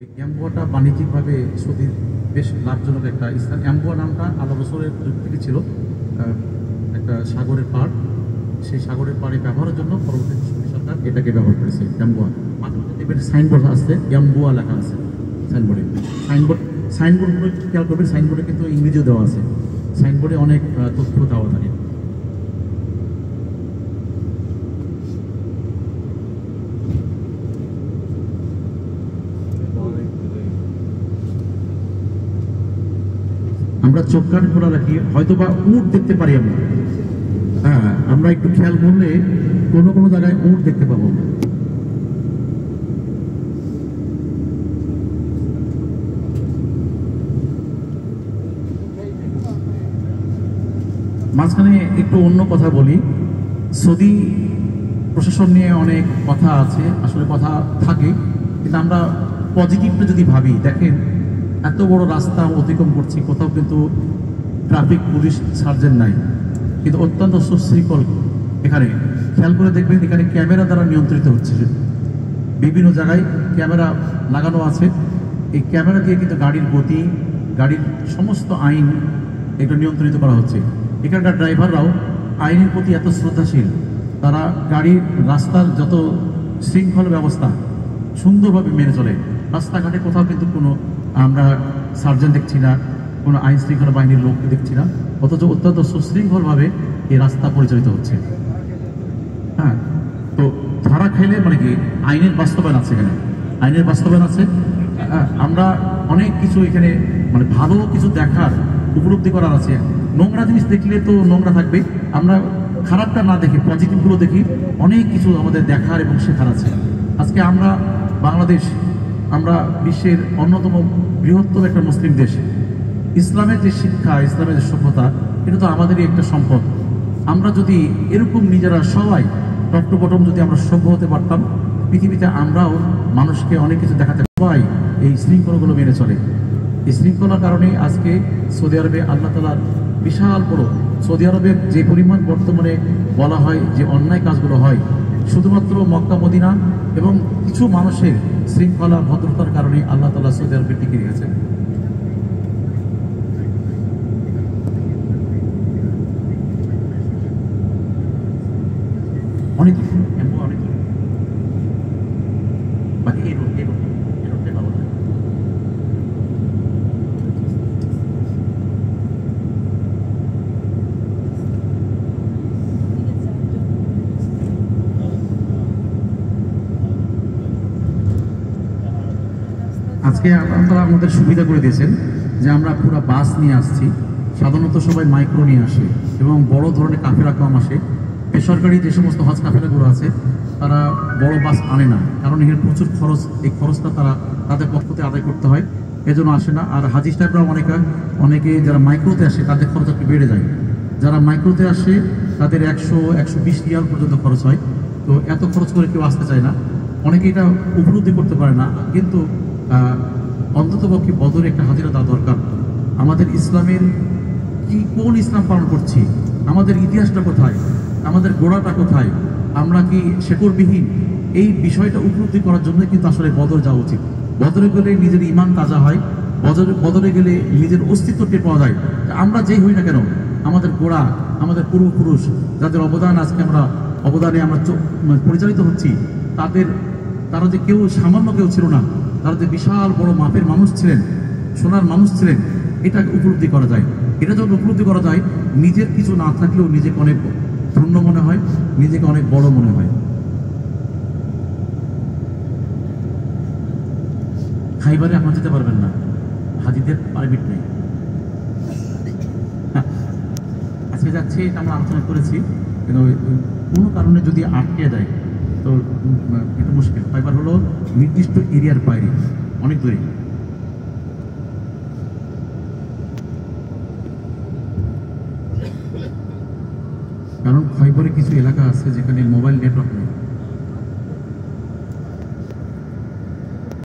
অ্যাম্বুয়াটা বাণিজ্যিকভাবে সৌদির বেশ লাভজনক একটা স্থান। অ্যাম্বুয়া নামটা আল্লাহ রাসূলের যুগ থেকে ছিল একটা সাগরের পাড়। সেই সাগরের পাড়ে ব্যবহারের জন্য পরবর্তীতে সৌদি সরকার এটাকে ব্যবহার করেছে অ্যাম্বুয়া। মাঝে মাঝে দেখবেন সাইনবোর্ড আসছে অ্যাম্বুয়া লেখা আছে সাইনবোর্ডে। সাইনবোর্ডগুলো খেয়াল করবেন, সাইনবোর্ডে কিন্তু ইংরেজিও দেওয়া আছে। সাইনবোর্ডে অনেক তথ্য দেওয়া থাকে। আমরা চোখ কান খোলা রাখি, হয়তো বা উট দেখতে পারি আমরা। হ্যাঁ, আমরা একটু খেয়াল করলে কোনো কোনো জায়গায় উট দেখতে পাবো। মাঝখানে একটু অন্য কথা বলি। সৌদি প্রশাসন নিয়ে অনেক কথা আছে, আসলে কথা থাকে, কিন্তু আমরা পজিটিভটা যদি ভাবি, দেখেন এত বড় রাস্তা অতিক্রম করছি, কোথাও কিন্তু ট্রাফিক পুলিশ সার্জেন্ট নাই, কিন্তু অত্যন্ত সুশৃঙ্খল। এখানে খেয়াল করে দেখবেন, এখানে ক্যামেরা দ্বারা নিয়ন্ত্রিত হচ্ছে। বিভিন্ন জায়গায় ক্যামেরা লাগানো আছে। এই ক্যামেরা দিয়ে কিন্তু গাড়ির গতি, গাড়ির সমস্ত আইন এটা নিয়ন্ত্রিত করা হচ্ছে। এখানকার ড্রাইভাররাও আইনের প্রতি এত শ্রদ্ধাশীল, তারা গাড়ির রাস্তার যত শৃঙ্খলা ব্যবস্থা সুন্দরভাবে মেনে চলে। রাস্তাঘাটে কোথাও কিন্তু কোনো আমরা সার্জেন্ট দেখছি না, কোনো আইন শৃঙ্খলা বাহিনীর লোককে দেখছি না, অথচ অত্যন্ত সুশৃঙ্খলভাবে এই রাস্তা পরিচালিত হচ্ছে। হ্যাঁ, তো ধরা খাইলে মানে কি আইনের বাস্তবায়ন আছে, এখানে আইনের বাস্তবায়ন আছে। আমরা অনেক কিছু এখানে মানে ভালো কিছু দেখার, উপলব্ধি করার আছে। নোংরা জিনিস দেখলে তো নোংরা থাকবে, আমরা খারাপটা না দেখি, পজিটিভগুলো দেখি। অনেক কিছু আমাদের দেখার এবং শেখার আছে। আজকে আমরা বাংলাদেশ, আমরা বিশ্বের অন্যতম বৃহত্তম একটা মুসলিম দেশ। ইসলামের যে শিক্ষা, ইসলামের যে সভ্যতা, এটা তো আমাদেরই একটা সম্পদ। আমরা যদি এরকম নিজেরা সবাই টপ টু বটম যদি আমরা সভ্য হতে পারতাম, পৃথিবীতে আমরাও মানুষকে অনেক কিছু দেখাতে। সবাই এই শৃঙ্খলাগুলো মেনে চলে। এই শৃঙ্খলার কারণে আজকে সৌদি আরবে আল্লাহ তাআলার বিশাল বড়, সৌদি আরবের যে পরিমাণ বর্তমানে বলা হয় যে অন্যায় কাজগুলো হয়, শুধুমাত্র মক্কা মদিনা এবং কিছু মানুষের শৃঙ্খলা ভদ্রতার কারণে আল্লাহ তাআলা সৌদি আরবে টিকে রেখেছেন। অনেক অনেক বাকি এই রোডটাই ভালো লাগে। আজকে আপনারা আমাদের সুবিধা করে দিয়েছেন যে আমরা পুরো বাস নিয়ে আসছি। সাধারণত সবাই মাইক্রো নিয়ে আসে এবং বড় ধরনের কাফেলা কম আসে। বেসরকারি যে সমস্ত হজ কাফেলাগুলো আছে, তারা বড় বাস আনে না, কারণ এর প্রচুর খরচ। এই খরচটা তাদের পক্ষ থেকে আদায় করতে হয়, এজন্য আসে না। আর হাজি সাহেবরাও অনেকে যারা মাইক্রোতে আসে, তাদের খরচ একটু বেড়ে যায়। যারা মাইক্রোতে আসে তাদের 100-120 রিয়াল পর্যন্ত খরচ হয়। তো এত খরচ করে কেউ আসতে চায় না, অনেকে এটা উপলব্ধি করতে পারে না। কিন্তু অন্ততপক্ষে বদরে একটা হাজিরা দেওয়া দরকার। আমাদের ইসলামের কোন ইসলাম পালন করছি, আমাদের ইতিহাসটা কোথায়, আমাদের গোড়াটা কোথায়, আমরা কি শেকড়বিহীন, এই বিষয়টা উপলব্ধি করার জন্য কিন্তু আসলে বদর যাওয়া উচিত। বদরে গেলে নিজের ইমান তাজা হয়, বদরে গেলে নিজের অস্তিত্ব টের পাওয়া যায়। আমরা যেই হই না কেন, আমাদের গোড়া, আমাদের পূর্বপুরুষ যাদের অবদানে আমরা পরিচালিত হচ্ছি, তারা যে কেউ সামান্য কেউ ছিল না, তারা যে বিশাল বড় মাপের মানুষ ছিলেন, সোনার মানুষ ছিলেন, এটাকে উপলব্ধি করা যায়। এটা যখন উপলব্ধি করা যায়, নিজের কিছু না থাকলেও নিজেকে অনেক ধন্য মনে হয়, নিজেকে অনেক বড় মনে হয়। খাইবারে আপনারা যেতে পারবেন না, হাজিদের পারমিট নেই। আজকে যাচ্ছে, এটা আমরা আলোচনা করেছি, কিন্তু কোনো কারণে যদি আটকে যায় তো এটা মুশকিল। ফাইবার হলো নির্দিষ্ট এরিয়ার বাইরে, অনেক দূরে। কারণ খয়বরে কিছু এলাকা আছে যেখানে মোবাইল নেটওয়ার্ক নেই।